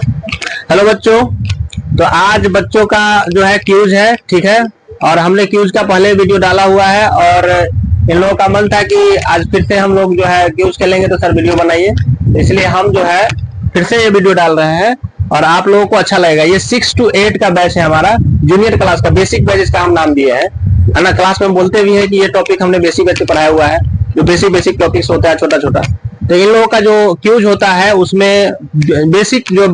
Hello बच्चों, तो आज बच्चों का जो है क्यूज है, ठीक है। और हमने क्यूज का पहले वीडियो डाला हुआ है और इन लोगों का मन था कि आज फिर से हम लोग जो है क्यूज खेलेंगे, तो सर वीडियो बनाइए, इसलिए हम जो है फिर से ये वीडियो डाल रहे हैं और आप लोगों को अच्छा लगेगा। ये 6 to 8 का बैच है हमारा, जूनियर क्लास का बेसिक बैच इसका हम नाम दिए हैं, है ना। क्लास में बोलते भी है कि ये टॉपिक हमने बेसिक बैच पढ़ाया हुआ है, जो बेसिक टॉपिक्स होता है छोटा छोटा। तो इन लोगों का जो क्यूज होता है उसमें बेसिक जो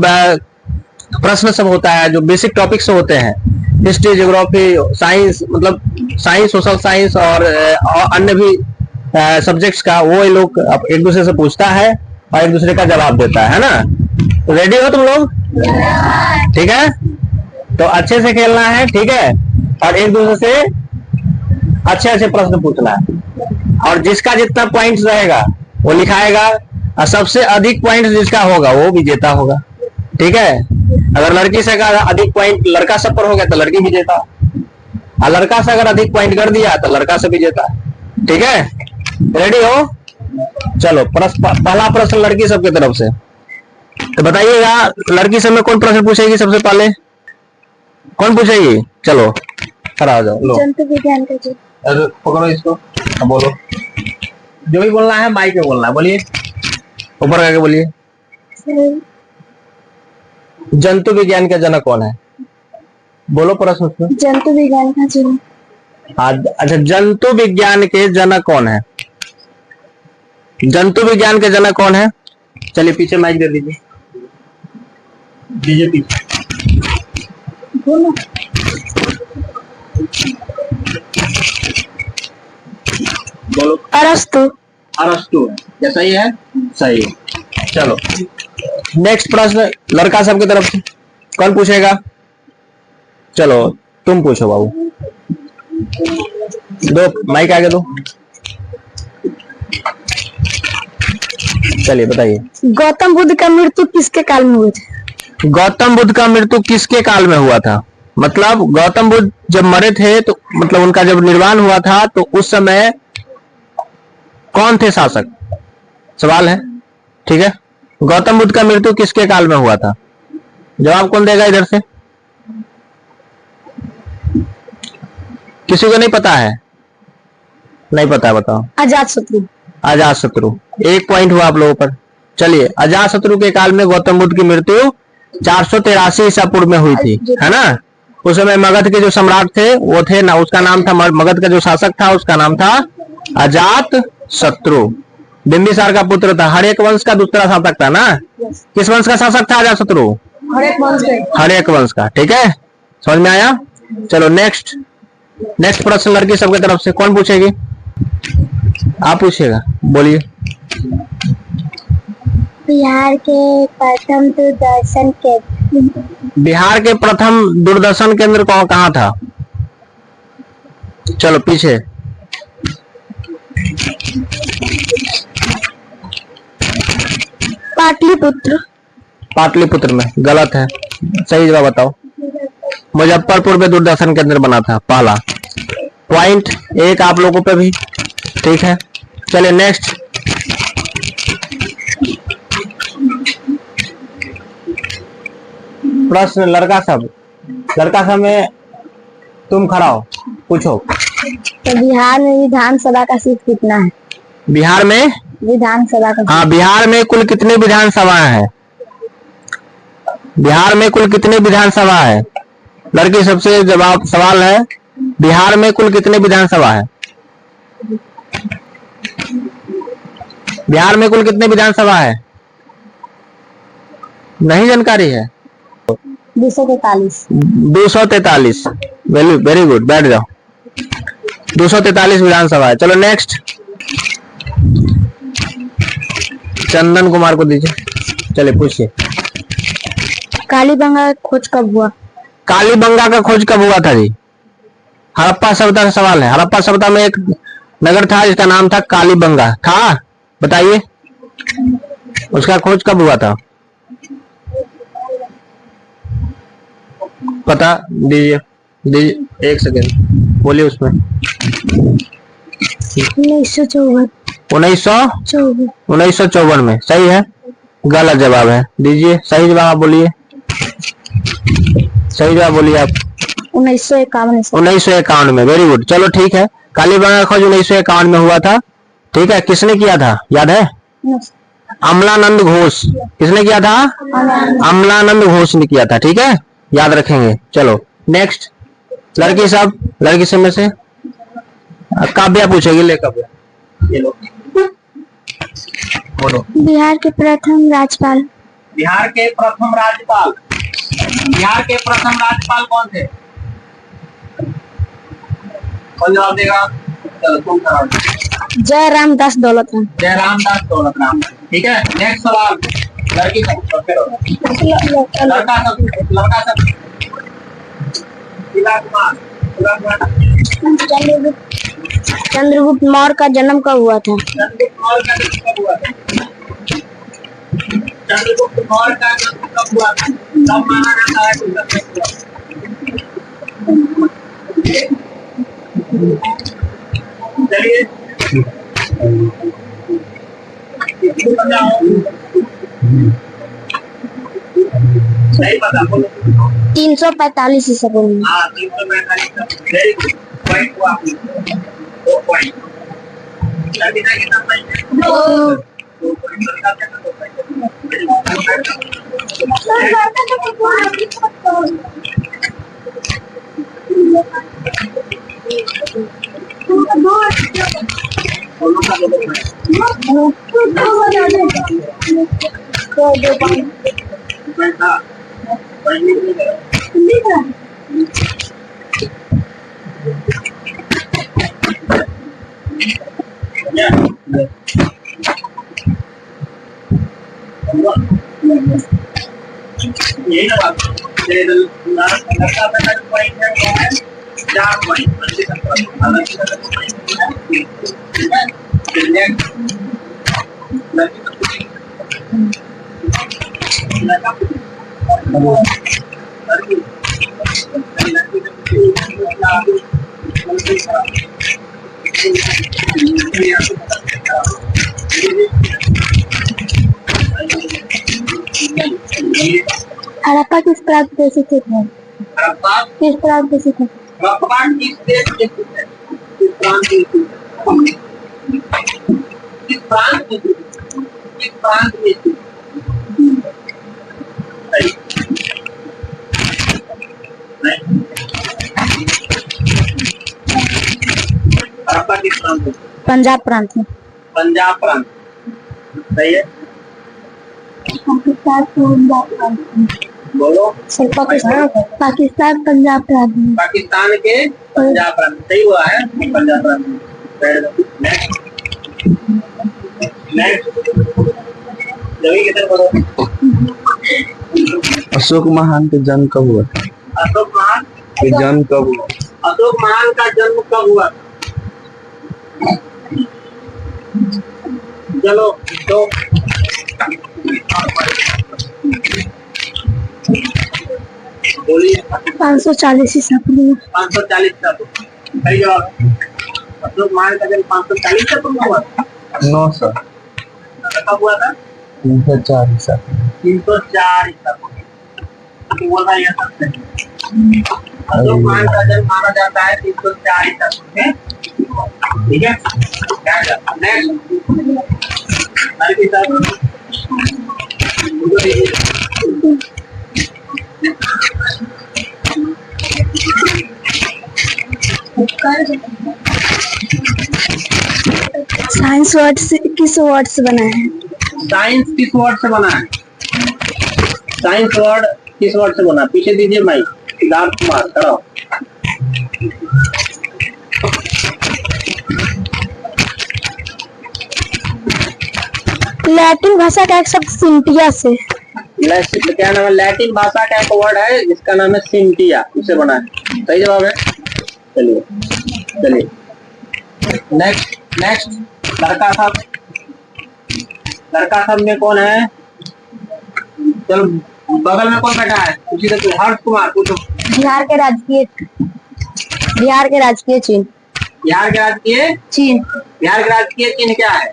प्रश्न सब होता है, जो बेसिक टॉपिक्स होते हैं, हिस्ट्री, ज्योग्राफी, साइंस, मतलब साइंस, सोशल साइंस और अन्य भी सब्जेक्ट्स का, वो ये लोग एक दूसरे से पूछता है और एक दूसरे का जवाब देता है ना। तो रेडी हो तुम लोग? ठीक है, तो अच्छे से खेलना है, ठीक है। और एक दूसरे से अच्छे अच्छे प्रश्न पूछना है और जिसका जितना पॉइंट्स रहेगा वो लिखाएगा और सबसे अधिक पॉइंट्स जिसका होगा वो विजेता होगा, ठीक है। अगर लड़की से अगर अधिक पॉइंट लड़का सब पर हो गया तो लड़की विजेता, और लड़का से अगर अधिक पॉइंट कर दिया तो लड़का से विजेता, ठीक है। रेडी हो? चलो, पहला प्रश्न लड़की सबकी तरफ से, तो बताइएगा लड़की सब में कौन प्रश्न पूछेगी सबसे पहले? कौन पूछेगी? चलो खड़ा हो जाओ। लो जंतु विज्ञान का जी। पकड़ो इसको, बोलो जो भी बोलना है, माइक में बोलना है, बोलिए, ऊपर करके बोलिए। जंतु विज्ञान का जनक कौन है? बोलो प्रश्न उसमें। जंतु विज्ञान का जनक। अच्छा, जंतु विज्ञान के जनक कौन है? जंतु विज्ञान के जनक कौन है? चलिए पीछे माइक दे दीजिए, दीजिए पीछे। बोलो। बोलो। अरस्तु। अरस्तु है क्या? सही है, सही है। चलो नेक्स्ट प्रश्न लड़का सब की तरफ से कौन पूछेगा? चलो तुम पूछो बाबू, दो माइक आगे दो। चलिए बताइए। गौतम बुद्ध का मृत्यु किसके काल में हुआ था? गौतम बुद्ध का मृत्यु किसके काल में हुआ था? मतलब गौतम बुद्ध जब मरे थे, तो मतलब उनका जब निर्वाण हुआ था, तो उस समय कौन थे शासक? सवाल है, ठीक है। गौतम बुद्ध का मृत्यु किसके काल में हुआ था? जवाब कौन देगा इधर से? किसी को नहीं पता है? नहीं पता, बताओ। अजातशत्रु। अजातशत्रु। 1 पॉइंट हुआ आप लोगों पर। चलिए, अजातशत्रु के काल में गौतम बुद्ध की मृत्यु 483 ईसा पूर्व में हुई थी, है ना। उस समय मगध के जो सम्राट थे वो थे ना, उसका नाम था, मगध का जो शासक था उसका नाम था अजातशत्रु। बिंबिसार का पुत्र था, हर्यक वंश का दूसरा शासक था ना। किस वंश का शासक था अजातशत्रु? हर्यक वंश का, ठीक है। समझ में आया? चलो नेक्स्ट प्रश्न लड़की सबके तरफ से कौन पूछेगी? आप पूछिएगा, बोलिए। बिहार के प्रथम दूरदर्शन केंद्र। बिहार के प्रथम दूरदर्शन केंद्र कहाँ था? चलो पीछे। पाटलिपुत्र। पाटलिपुत्र में गलत है, सही जवाब बताओ। मुजफ्फरपुर में दूरदर्शन केंद्र बना था पहला। पॉइंट 1 आप लोगों पे भी, ठीक है। चलिए नेक्स्ट। प्रश्न लड़का सब में तुम खड़ा हो, पूछो। तो बिहार में विधानसभा का सीट कितना है? बिहार में विधानसभा का? हाँ, बिहार में कुल कितने विधानसभाएं हैं? बिहार में कुल कितने विधानसभा है? लड़की सबसे जवाब सवाल है, बिहार में कुल कितने विधानसभा है? बिहार में कुल कितने विधानसभा है? नहीं जानकारी है? 243। 243। वेरी गुड, बैठ जाओ। 243 विधानसभा है। चलो नेक्स्ट, चंदन कुमार को दीजिए। चलिए पूछिए। कालीबंगा का खोज कब हुआ? कालीबंगा का खोज कब हुआ था जी? हड़प्पा सभ्यता का सवाल है। हड़प्पा सभ्यता में एक नगर था जिसका नाम था कालीबंगा, था? बताइए उसका खोज कब हुआ था? पता दीजिए 1 सेकेंड, बोलिए उसमें। 1954। 1954 में, सही है? गलत जवाब है, दीजिए सही जवाब, बोलिए। सही जवाब बोलिए आप। 1951 से। 1951 में, वेरी गुड। चलो ठीक है, कालीबंगा खोज 1951 में हुआ था। ठीक है, किसने किया था याद है? अमलानंद घोष। किसने किया था? अमलानंद घोष ने किया था। ठीक है, याद रखेंगे। चलो नेक्स्ट, लड़की साहब, लड़की सब में से काव्या पूछेगी। ले काव्या, ये लो बोलो। बिहार के प्रथम राज्यपाल। बिहार के प्रथम राज्यपाल, बिहार के प्रथम राज्यपाल कौन थे? कौन जवाब देगा? चलो तुम कराओ। जयराम दास दौलत राम। जयराम दास दौलत राम। ठीक है, नेक्स्ट सवाल, लड़की सब, लड़का सब, लड़का सब। चंद्रगुप्त मौर्य का जन्म कब हुआ था? चंद्रगुप्त मौर्य का जन्म कब हुआ था? चंद्रगुप्त मौर्य का जन्म कब हुआ था? कब माना जाता है? चलिए नहीं पता, बोलो। 345 ईसा पूर्व में। हाँ, 345। वेरी गुड, पॉइंट हुआ आपने, 2 पॉइंट। लड़की का कितना पॉइंट है? 2 पॉइंट। लड़का का 2 पॉइंट। दोनों का 2 पॉइंट। बैठा, पढ़ने के लिए यही ना बात। लड़का का पॉइंट है, वो है 4 पॉइंट। हड़प्पा किस प्रांत में स्थित है? हड़प्पा किस प्रांत में स्थित है? हड़प्पा किस देश में स्थित है? किस प्रांत में स्थित है? किस प्रांत में स्थित है? किस प्रांत में स्थित है? हड़प्पा किस प्रांत में? पंजाब प्रांत में। पंजाब प्रांत, सही है। पाकिस्तान पंजाब प्रांत में। बोलो। पाकिस्तान पंजाब प्रांत में। पाकिस्तान के पंजाब प्रांत, सही हुआ है, पंजाब प्रांत। नेक्स्ट, नेक्स्ट जमीन किधर बोलो। अशोक महान का जन्म कब हुआ था? अशोक महान का जन्म कब हुआ? अशोक महान का जन्म कब हुआ? चलो तो बोलिए। 540 ईसा पूर्व में। 540 ईसा पूर्व, सही जवाब है। अशोक महान का जन्म 540 ईसा पूर्व में हुआ था। 9 सर, कब हुआ था? 304 ईसा। 304 ईसा पूर्व। बोला यह सब सही। अशोक महान का जन्म माना जाता है 304 ईसा पूर्व में। ठीक है, नेक्स्ट, साइंस वर्ड से किस वर्ड से बना है? साइंस किस वर्ड से बना है? साइंस वर्ड किस वर्ड से बना? पीछे दीजिए माइक, सिद्धार्थ कुमार करो। लैटिन भाषा का एक शब्द सिंटिया से। क्या नाम है? लैटिन भाषा का एक वर्ड है जिसका नाम है सिंटिया, उसे बना है। सही जवाब है। चलिए चलिए नेक्स्ट, नेक्स्ट लड़का साहब, लड़का साहब में कौन है? चलो बगल में कौन बैठा है? उसी से हर्ष कुमार पूछो। बिहार के राजकीय चिन्ह। बिहार के राजकीय चीन, बिहार के राजकीय चिन्ह क्या है?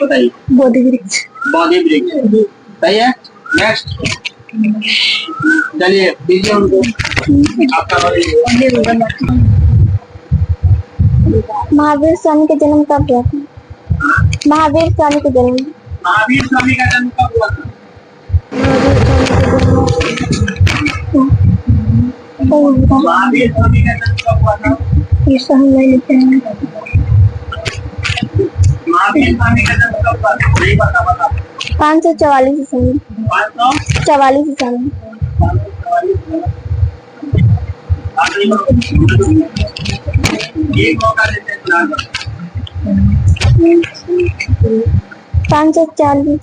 बताइए। बोधि वृक्ष। बोधि वृक्ष, सही है। नेक्स्ट, चलिए दीजिए उनको आपका महावीर स्वामी का जन्म कब हुआ था? महावीर स्वामी का जन्म महावीर स्वामी का जन्म कब हुआ था? महावीर स्वामी का जन्म कब हुआ था? ये सब नहीं लिखते हैं। महावीर स्वामी का जन्म कब हुआ था? नहीं पता बता। 544 ईसा में। 544 ईसा में। एक मौका देते हैं 540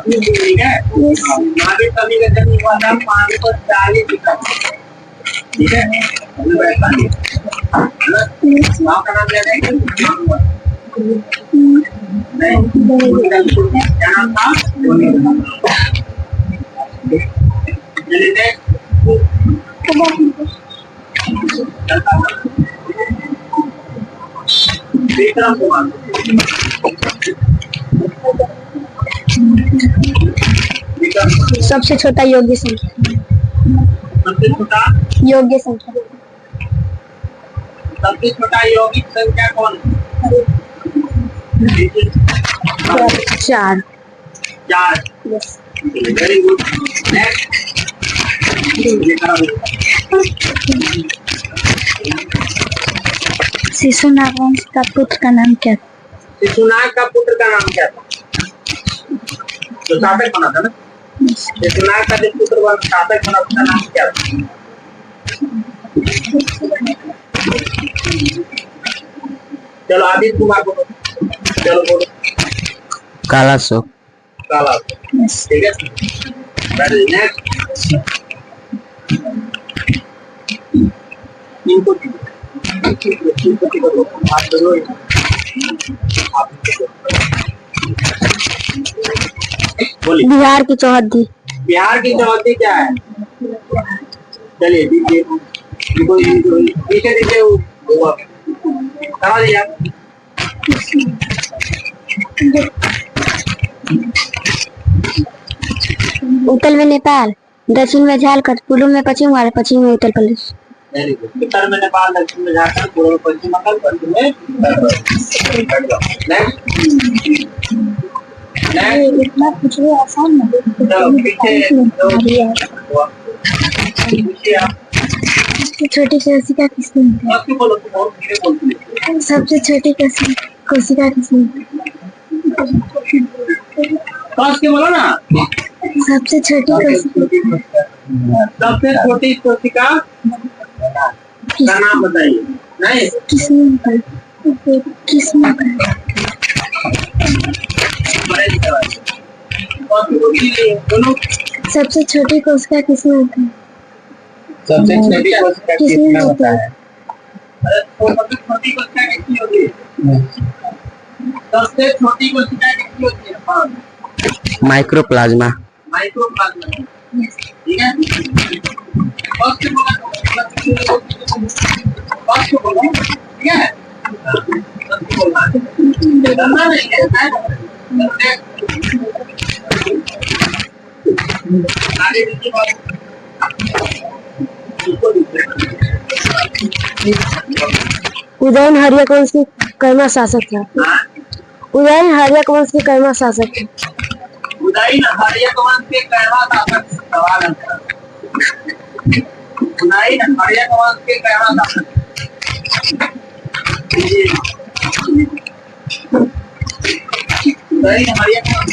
ठीक है। महावीर स्वामी का जन्म हुआ था 540 ईसा में। ठीक है। आपका नाम क्या है? क्या नाम था? विक्रम कुमार। सबसे छोटा योग्य संख्या। सबसे छोटा योग्य संख्या। सबसे छोटा यौगिक संख्या कौन है? 4। 4। Very good. नेक्स्ट शिशुनाग वंश का पुत्र का नाम क्या था? शिशुनाग का पुत्र का नाम क्या था? जो शासक बना था ना, शिशुनाग का जो पुत्र शासक बना उसका नाम क्या था? चलो आदित्य कुमार बोलो। चलो बोलो। कालाशोक। काला। ठीक है। नेक्स्ट इनको बोलिए। बिहार की चौहद्दी। बिहार की चौहद्दी क्या है? चलिए दीजिए नीचे दीजिए करा दीजिए आप। उत्तर में नेपाल, दक्षिण में झारखंड, पूर्व में पश्चिम बंगाल, पश्चिम में उत्तर प्रदेश। Very good. उत्तर में नेपाल, दक्षिण में झारखंड, पूर्व में पश्चिम बंगाल, पश्चिम में इतना कुछ भी आसान नहीं। सबसे छोटी कोशिका किसमें होती है? सबसे छोटी कोशिका किसमें होती है? बोलो ना। सबसे छोटी कोशिका का नाम बताइए। नहीं किसमें होता है? सबसे छोटी कोशिका किसमें होती है? सबसे छोटी कोशिका किसमें होता है? सबसे छोटी कोशिका किसकी होती है? सबसे छोटी कोशिका किसकी होती है? माइक्रोप्लाज्मा। माइक्रोप्लाज्मा। ठीक है। फर्स्ट बोलो। ठीक है। डरना नहीं है। आगे देखिए बात। उदयन हर्यक वंश की कैमा शासक था? उदयन हर्यक वंश के कैमा शासक थे? उदयन हर्यक वंश के कैमा शासक सवाल है। उदयन हर्यक वंश के कैमा शासक उदयन हर्यक वंश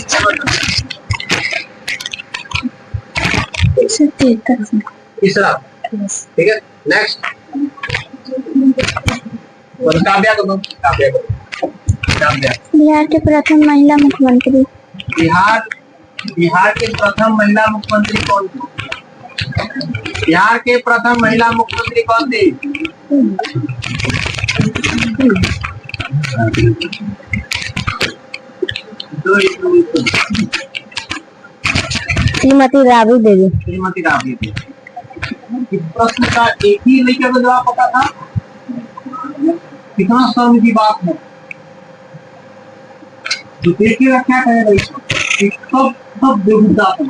तीसरा। ठीक है। नेक्स्ट काव्या को काव्या को बिहार के प्रथम महिला मुख्यमंत्री? बिहार के प्रथम महिला मुख्यमंत्री कौन थी? बिहार के प्रथम महिला मुख्यमंत्री कौन थी? श्रीमती राबड़ी देवी। श्रीमती राबड़ी देवी। इस प्रश्न का एक ही लेकर जवाब पता था। कितना शर्म की बात है। तो देखिएगा क्या कहेगा इसको, सब सब बेहुदा है।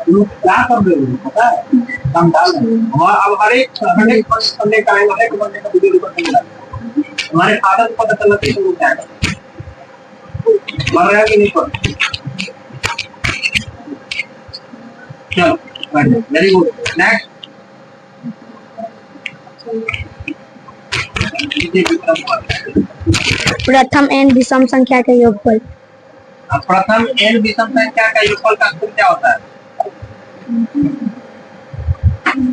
लोग क्या कर रहे हो पता है, हम डाल रहे हैं और अब हर एक बंदे का हर एक बंदे का वीडियो रिकॉर्ड कर रहा है। हमारे फादर को पता चला कि लोग क्या कर रहे हैं, मर रहा है कि नहीं पर। चलो वेरी गुड, नेक्स्ट। प्रथम एन विषम संख्या के योगफल। प्रथम एन विषम संख्या का योगफल का सूत्र क्या होता है?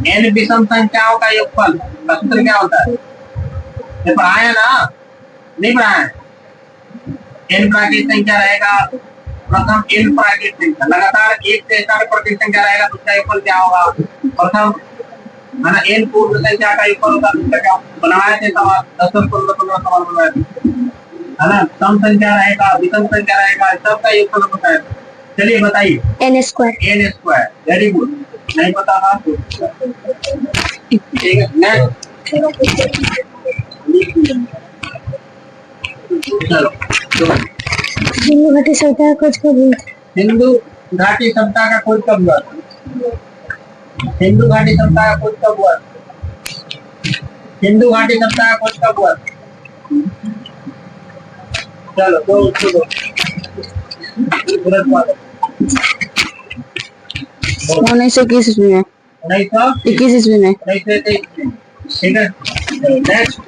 एन विषम संख्याओं का योगफल का सूत्र क्या होता है? ये पढ़ाया ना, नहीं पढ़ाया? एन प्राकृत संख्या रहेगा, प्रथम एन प्राकृत संख्या लगातार एक से स्टार्ट प्राकृत संख्या रहेगा तो उसका योगफल क्या होगा? प्रथम है ना, एन पूर्ण संख्या का योगफल होगा, दूसरा क्या बनाए थे सवाल 10-15 सवाल बनाए थे, है ना। सम संख्या रहेगा, विषम संख्या रहेगा, सबका योगफल होता है। चलिए बताइए। N square. N square, very good. नहीं पता था तो ठीक है, नेक्स्ट। चलो सिंधु घाटी सभ्यता का खोज कब हुई? सिंधु घाटी सभ्यता का खोज कब हुआ? सिंधु घाटी सभ्यता का खोज कब हुआ? सिंधु घाटी सभ्यता का खोज कब हुआ? चलो दो दो 1921 ईस्वी में। 1921 ईस्वी में। ठीक है, नेक्स्ट।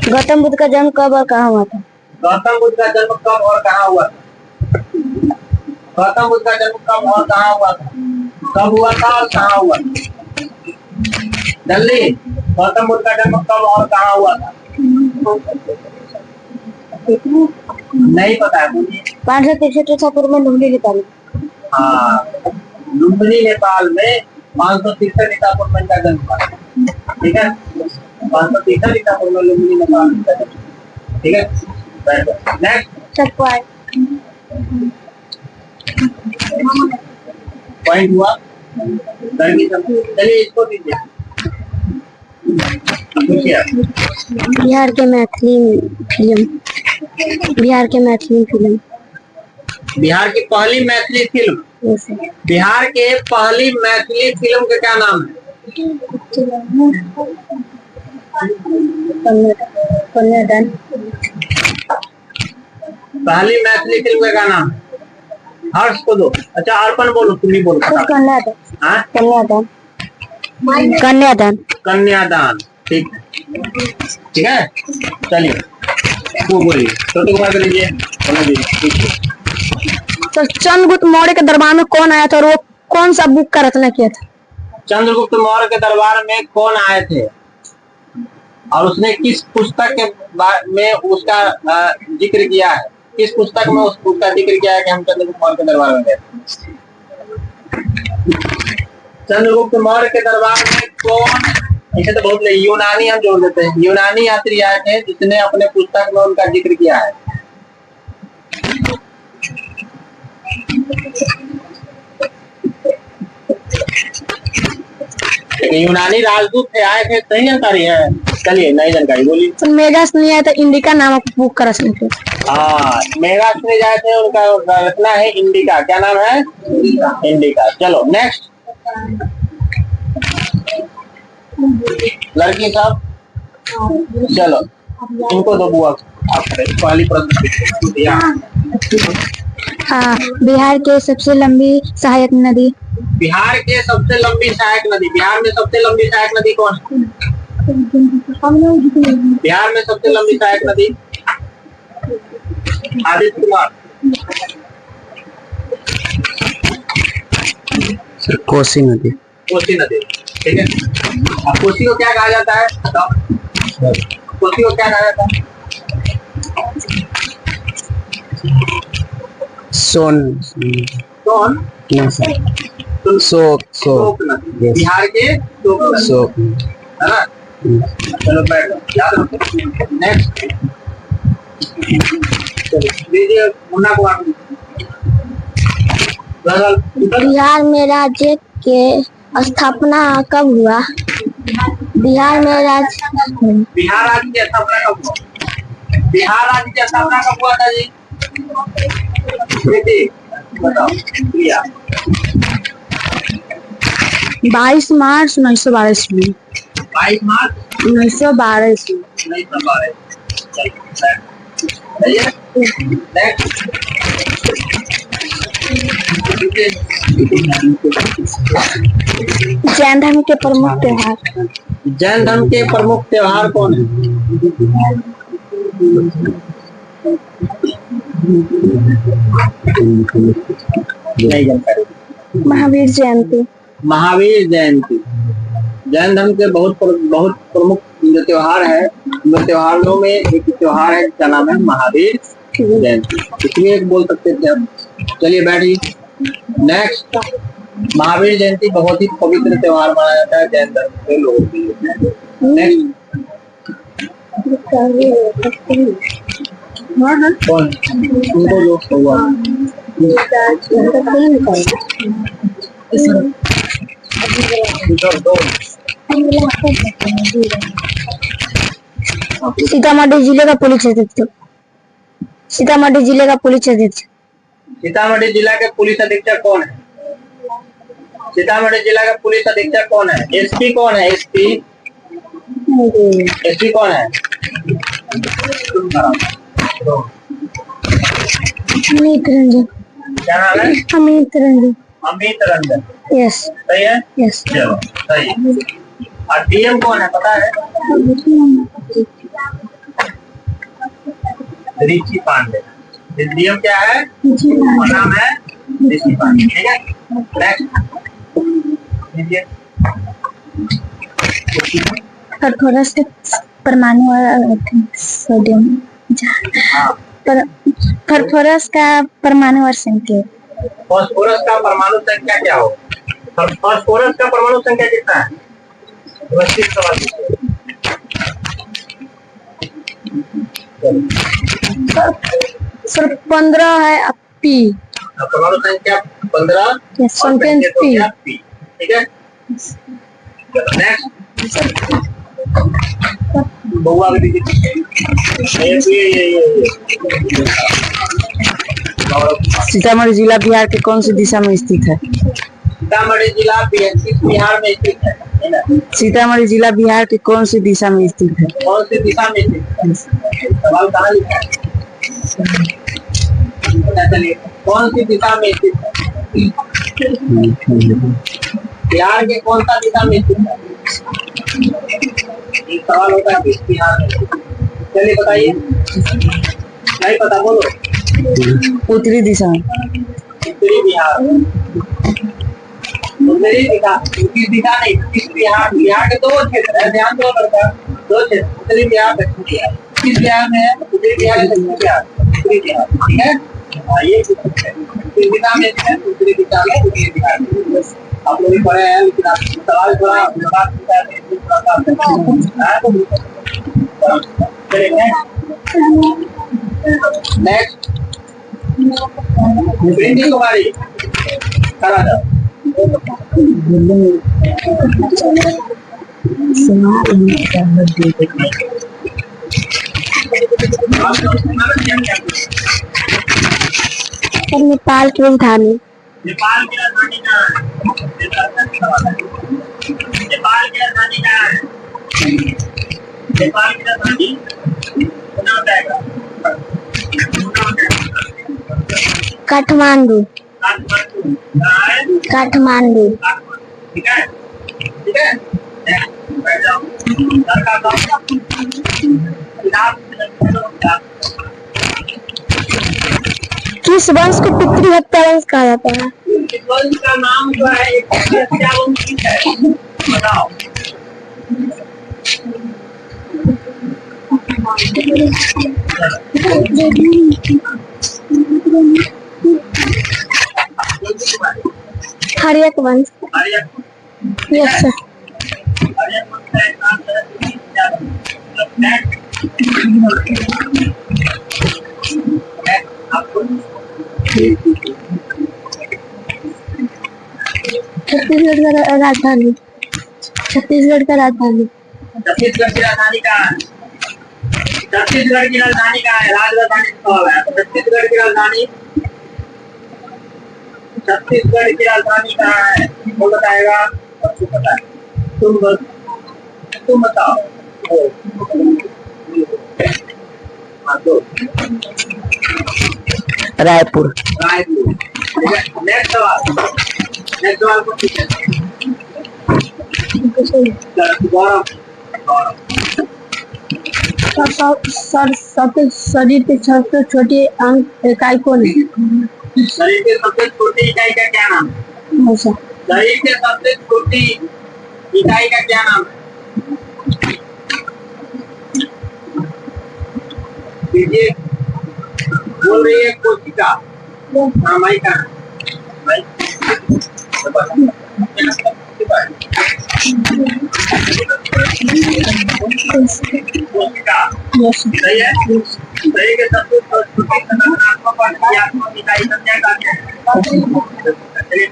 गौतम बुद्ध का जन्म कब और कहाँ हुआ था? गौतम बुद्ध का जन्म कब और कहाँ हुआ था? गौतम बुद्ध का जन्म कब और कहाँ हुआ था? कब हुआ था और कहाँ हुआ था? जल्दी, गौतम बुद्ध का जन्म कब और कहाँ हुआ था? नहीं पता है, बोलिए। 563 ईसा पूर्व में लुम्बिनी नेपाल। हाँ, लुम्बिनी नेपाल में 563 ईसा पूर्व में इनका जन्म हुआ। ठीक है, 563 ईसा पूर्व में लुम्बिनी नेपाल में इनका जन्म। ठीक है, नेक्स्ट। पॉइंट हुआ। चलिए इसको दीजिए। बिहार के मैथिली फिल्म। बिहार के मैथिली फिल्म। बिहार की पहली मैथिली फिल्म। बिहार के पहली मैथिली फिल्म का क्या नाम है? कन्यादान। पहली मैथिली फिल्म का क्या नाम है? हर्ष को दो। अच्छा अर्पण बोलो, तुम ही बोलो। कन्यादान। कन्यादान। कन्यादान। कन्यादान, ठीक है, ठीक है। चलिए वो बोलिए, छोटे कुमार कर लीजिए। तो चंद्रगुप्त मौर्य के दरबार में कौन आया था और वो कौन सा बुक का रचना किया था? चंद्रगुप्त मौर्य के दरबार में कौन आए थे और उसने किस पुस्तक के में उसका जिक्र किया है? किस पुस्तक में उस उसका जिक्र किया है कि हम चंद्रगुप्त मौर्य के दरबार में गए? चंद्रगुप्त मौर्य के दरबार में कौन, ऐसे तो बहुत यूनानी हम जोड़ देते हैं, यूनानी यात्री आए थे जिसने अपने पुस्तक में उनका जिक्र किया है। यूनानी राजदूत थे, आए थे, सही जानकारी है। चलिए नई जानकारी बोलिए। तो मेगास नहीं आया था, इंडिका नामक बुक का रचना किया। हाँ, मेगास नहीं जाए थे, उनका रचना है इंडिका। क्या नाम है? इंडिका। चलो नेक्स्ट। लड़की साहब चलो इनको दो बुआ। आप पहली प्रश्न। हाँ, बिहार के सबसे लंबी सहायक नदी। बिहार के सबसे लंबी सहायक नदी। बिहार में सबसे लंबी सहायक नदी कौन है? बिहार में सबसे लंबी सहायक नदी आदित्य कुमार। कोसी नदी। कोसी नदी, ठीक है। अब कोसी को क्या कहा जाता है? कोसी को क्या कहा जाता है? सोन शोक नदी। बिहार के शोक। है ना? चलो बैठो, याद रखो। नेक्स्ट लीजिए मुन्ना कुमार। बिहार में राज्य के स्थापना कब हुआ? बिहार में राज्य बिहार राज्य की स्थापना कब हुआ? बिहार राज्य की स्थापना कब हुआ था जी? बेटी बताओ। प्रिया 22 मार्च 1912 ईस्वी। 22 मार्च 1912 ईस्वी। 1912। जैन धर्म के प्रमुख त्योहार। जैन धर्म के प्रमुख त्योहार कौन है? नहीं जानकारी। महावीर जयंती। महावीर जयंती जैन धर्म के बहुत प्रमुख जो त्योहार है, उन त्योहारों में एक त्योहार है जिसका नाम है महावीर जयंती। इसलिए एक बोल सकते थे हम। चलिए बैठिए। नेक्स्ट, महावीर जयंती बहुत ही पवित्र त्योहार माना जाता है जैन धर्म के लोगों के लिए। नेक्स्ट कौन? उनको जो हुआ सीतामढ़ी जिले का पुलिस अधीक्षक। सीतामढ़ी जिले का पुलिस अधीक्षक। सीतामढ़ी जिला के पुलिस अधीक्षक कौन है? सीतामढ़ी जिला का पुलिस अधीक्षक कौन है? एसपी कौन है? एसपी एसपी कौन है? अमित रंजन। क्या नाम है? अमित रंजन। अमित रंजन। यस। सही है? यस। चलो सही है। और डीएम कौन है पता है? ऋषि पांडे। डीएम क्या है? नाम है ऋषि पांडे। ठीक है। नेक्स्ट फास्फोरस के परमाणु सोडियम। फास्फोरस का परमाणु संख्या। फास्फोरस का परमाणु संख्या क्या हो? फास्फोरस का परमाणु संख्या कितना है? व्यवस्थित सवाल सर 15 है पी। परमाणु संख्या 15। पी। ठीक है। नेक्स्ट बउआ सीतामढ़ी जिला बिहार के कौन सी दिशा में स्थित है? सीतामढ़ी जिला बिहार में स्थित है। सीतामढ़ी जिला बिहार के कौन सी दिशा में स्थित है? कौन सी दिशा में स्थित है? सवाल कहाँ लिखा है? चलिए कौन सी दिशा में स्थित है? बिहार के कौन सा दिशा में स्थित है? एक सवाल होता है बिहार में। चलिए बताइए। नहीं पता बोलो। उत्तरी दिशा। उत्तरी बिहार। उत्तरी दिशा। उत्तरी दिशा नहीं, बिहार। बिहार के 2 क्षेत्र है, ध्यान दो लड़का। 2 क्षेत्र, उत्तरी बिहार, दक्षिण बिहार। किस बिहार में है? उत्तरी बिहार, दक्षिण बिहार। उत्तरी बिहार। ठीक है। ये उत्तरी दिशा में है, उत्तरी दिशा में उत्तरी बिहार। आप लोग भी पढ़े हैं, लेकिन आप सवाल थोड़ा नेक्स्ट प्रीति कुमारी करा जाओ। नेपाल की राजधानी। नेपाल की राजधानी कहाँ है? नेपाल की राजधानी कहाँ है? नेपाल की राजधानी काठमांडू। काठमांडू। ठीक है। ठीक है। बैठ जाओ। किस वंश को पितृ हत्या वंश कहा जाता है? इस वंश का नाम जो है एक हत्या वंश है। बताओ। हर्यक वंश। हर्यक। Yes sir. हर्यक वंश का एक नाम छत्तीसगढ़ का राजधानी, छत्तीसगढ़ का राजधानी, छत्तीसगढ़ की राजधानी कहाँ है? छत्तीसगढ़ की राजधानी कहाँ है? राजधानी सवाल है। छत्तीसगढ़ की राजधानी, छत्तीसगढ़ की राजधानी कहाँ है? कौन बताएगा? सबको पता है। तुम बताओ। हाँ, दो। रायपुर। रायपुर। नेक्स्ट सवाल, नेक्स्ट सवाल को पूछे। गौरव, गौरव। शरीर की सबसे छोटी अंग इकाई कौन है? शरीर की सबसे छोटी इकाई का क्या नाम है? शरीर की सबसे छोटी इकाई का क्या नाम है? दीजिए। बोल रही है कोशिका। हाँ माई का कोशिका सही है। शरीर के सबसे छोटी संरचनात्मक और क्रियात्मक इकाई को क्या कहते हैं? चलिए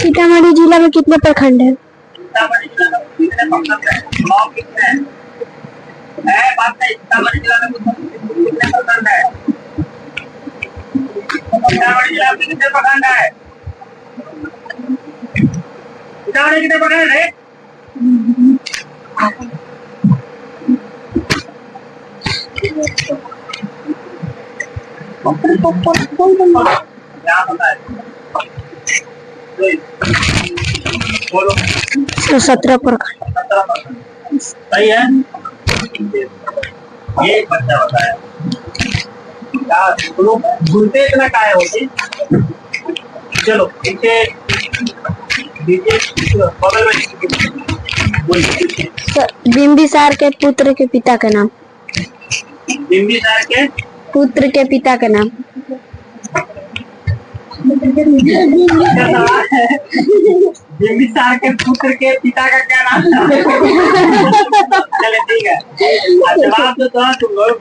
सीतामढ़ी जिला में कितने प्रखंड है? सीतामढ़ी जिला में कितने प्रखंड है? ब्लॉक कितने हैं? बात नहीं। सीतामढ़ी जिला में कितने प्रखंड है? सीतामढ़ी जिला में कितने प्रखंड है? सीतामढ़ी कितने प्रखंड है? क्या पता है? बोलो। 17 प्रखंड। 17 प्रखंड सही है। ये एक बच्चा बताया। क्या लोग घूमते इतना काहे होते? चलो इनके दीजिए बगल में बोलिए। बिंबिसार के पुत्र के पिता का नाम। बिंबिसार के पुत्र के पिता का नाम। बिंबिसार के पुत्र के पिता का क्या नाम था? चले ठीक है। जवाब तो दो तुम लोग।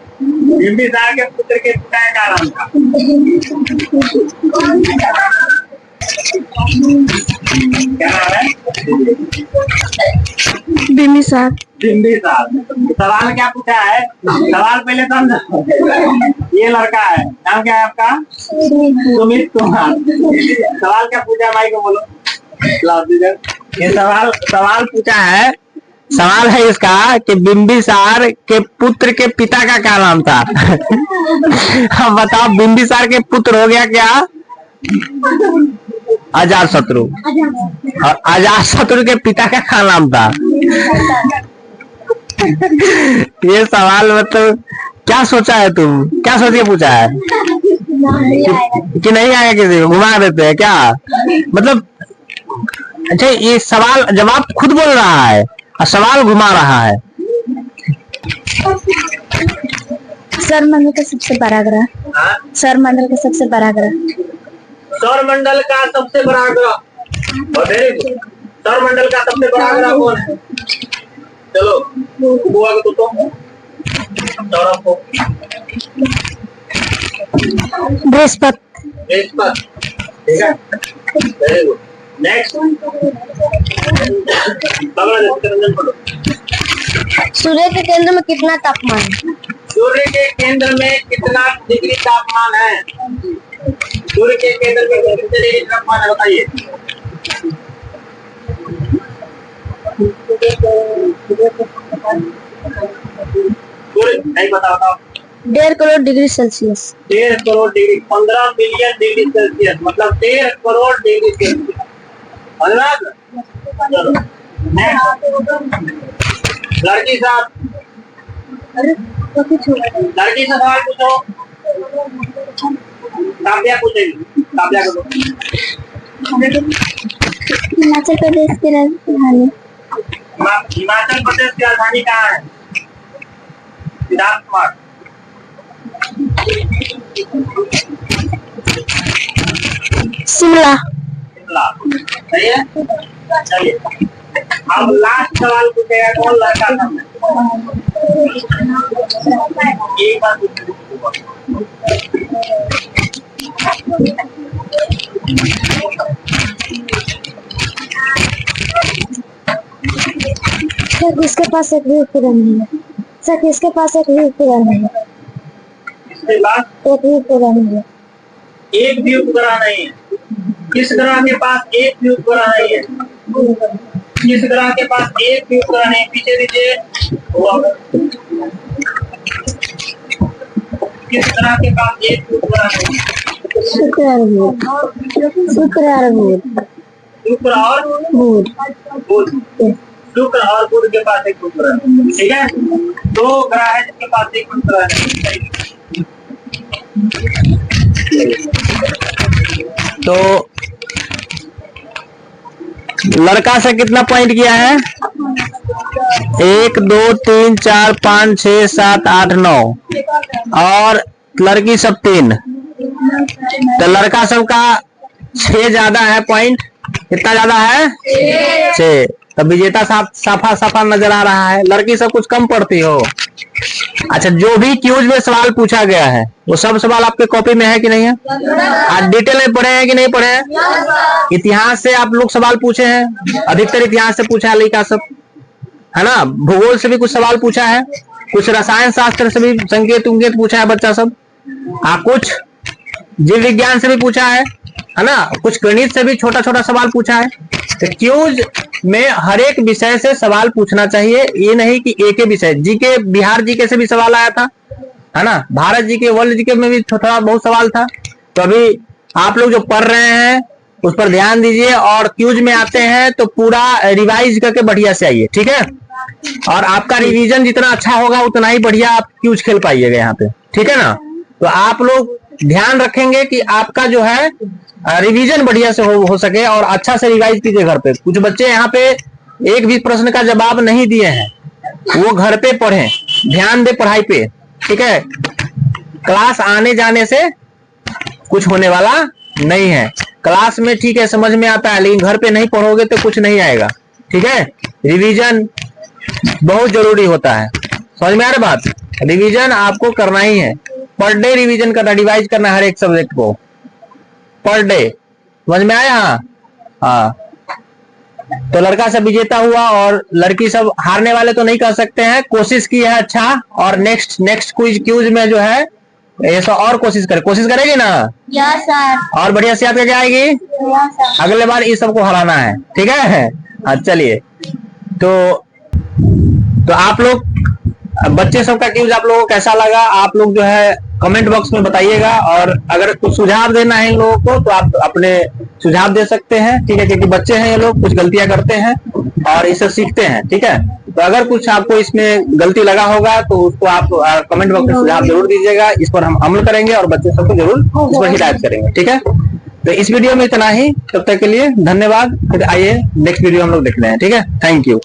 बिंबिसार के पुत्र के पिता का क्या नाम था? क्या नाम है? बिंबिसार। बिंबिसार। सवाल क्या पूछा है? सवाल पहले समझो। ये लड़का है, नाम क्या है आपका? सुमित कुमार। सवाल क्या पूछा भाई को बोलो। ये सवाल पूछा है। सवाल है इसका कि बिंबिसार के पुत्र के पिता का क्या नाम था? अब बताओ बिंबिसार के पुत्र हो गया क्या? अजातशत्रु। और अजातशत्रु के पिता का क्या नाम था? ये सवाल मतलब क्या सोचा है तुम? क्या सोच के पूछा है? कि नहीं आएगा किसी को घुमा देते हैं क्या? मतलब अच्छा ये सवाल जवाब खुद बोल रहा है और सवाल घुमा रहा है। सौरमंडल का सबसे बड़ा ग्रह। सौरमंडल का सबसे बड़ा ग्रह। सौरमंडल का सबसे बड़ा ग्रह। Very good. सौरमंडल का सबसे बड़ा ग्रह कौन है? चलो बुआ को तो सौरभ को। बृहस्पति। बृहस्पति ठीक है। Very good. नेक्स्ट सूर्य के केंद्र में कितना तापमान है? सूर्य के केंद्र में कितना डिग्री तापमान है? सूर्य के केंद्र में कितने डिग्री तापमान है बताइए। सूर्य नहीं बताओ। 1.5 crore degree Celsius. 1.5 crore degree 15 million degree Celsius मतलब 1.5 करोड़ डिग्री सेल्सियस। चलो लड़की साहब, लड़की से सवाल पूछो। काव्या पूछेगी। काव्या को हिमाचल प्रदेश की राजधानी। हिमाचल प्रदेश की राजधानी कहाँ है? सिद्धार्थ कुमार। शिमला। शिमला, सही है। चलिए अब लास्ट सवाल पूछेगा कौन, लड़का था? एक बार सर किसके पास एक भी उत्तर नहीं है? सर किसके पास एक भी उत्तर नहीं है? इसके बाद एक भी उत्तर नहीं है। एक भी उपग्रह नहीं है। किस ग्रह के पास एक भी उपग्रह नहीं है? किस ग्रह के पास एक भी उपग्रह नहीं? पीछे दीजिए। किस ग्रह के पास एक भी उपग्रह नहीं? शुक्र और बुध। शुक्र और बुध। शुक्र और बुध। बुध। शुक्र और बुध के पास एक उपग्रह, ठीक है। दो ग्रह है जिसके पास एक उपग्रह नहीं। तो लड़का से कितना पॉइंट किया है? 1 2 3 4 5 6 7 8 9 और लड़की सब 3। तो लड़का सब का 6 ज्यादा है पॉइंट। कितना ज्यादा है? 6। तो विजेता साफा साफा नजर आ रहा है। लड़की सब कुछ कम पढ़ती हो। अच्छा, जो भी क्यूज में सवाल पूछा गया है वो सब सवाल आपके कॉपी में है कि नहीं है? आज डिटेल में पढ़े हैं कि नहीं पढ़े हैं? इतिहास से आप लोग सवाल पूछे हैं, अधिकतर इतिहास से पूछा है लड़का सब, है ना। भूगोल से भी कुछ सवाल पूछा है, कुछ रसायन शास्त्र से भी संकेत उंकेत पूछा है बच्चा सब, कुछ जीव विज्ञान से भी पूछा है ना। कुछ गणित से भी छोटा छोटा सवाल पूछा है। तो क्यूज में हर एक विषय से सवाल पूछना चाहिए, ये नहीं कि एक ही विषय। जीके, बिहार जीके से भी सवाल आया था, है ना। भारत जीके, वर्ल्ड जीके में भी थोड़ा बहुत सवाल था। तो अभी आप लोग जो पढ़ रहे हैं उस पर ध्यान दीजिए और क्यूज में आते हैं तो पूरा रिवाइज करके बढ़िया से आइए, ठीक है। और आपका रिवीजन जितना अच्छा होगा उतना ही बढ़िया आप क्यूज खेल पाइएगा यहाँ पे, ठीक है ना। तो आप लोग ध्यान रखेंगे कि आपका जो है रिवीजन बढ़िया से हो सके और अच्छा से रिवाइज कीजिए घर पे। कुछ बच्चे यहाँ पे एक भी प्रश्न का जवाब नहीं दिए हैं, वो घर पे पढ़ें, ध्यान दे पढ़ाई पे, ठीक है। क्लास आने जाने से कुछ होने वाला नहीं है। क्लास में ठीक है समझ में आता है, लेकिन घर पे नहीं पढ़ोगे तो कुछ नहीं आएगा, ठीक है। रिवीजन बहुत जरूरी होता है, समझ में आ रहा बात। रिवीजन आपको करना ही है, पर डे रिवीजन करना, रिवाइज करना हर एक सब्जेक्ट को पर डे, समझ में आया। हाँ, तो लड़का सब विजेता हुआ और लड़की सब हारने वाले तो नहीं कह सकते हैं, कोशिश की है अच्छा। और नेक्स्ट क्यूज में जो है ऐसा और कोशिश करेगी ना। Yes sir. और बढ़िया से याद करके आएगी। Yes sir. अगले बार इस सबको हराना है, ठीक है। हाँ चलिए, तो आप लोग बच्चे सब का क्यूज आप लोगों को कैसा लगा, आप लोग जो है कमेंट बॉक्स में बताइएगा। और अगर कुछ सुझाव देना है इन लोगों को तो आप अपने सुझाव दे सकते हैं, ठीक है। क्योंकि बच्चे हैं ये लोग, कुछ गलतियां करते हैं और इसे सीखते हैं, ठीक है। तो अगर कुछ आपको इसमें गलती लगा होगा तो उसको आप कमेंट बॉक्स में सुझाव जरूर दीजिएगा। इस पर हम अमल करेंगे और बच्चे सबको जरूर इस पर हिदायत करेंगे, ठीक है। तो इस वीडियो में इतना ही, तब तक के लिए धन्यवाद। फिर आइए नेक्स्ट वीडियो हम लोग देखते हैं, ठीक है। Thank you.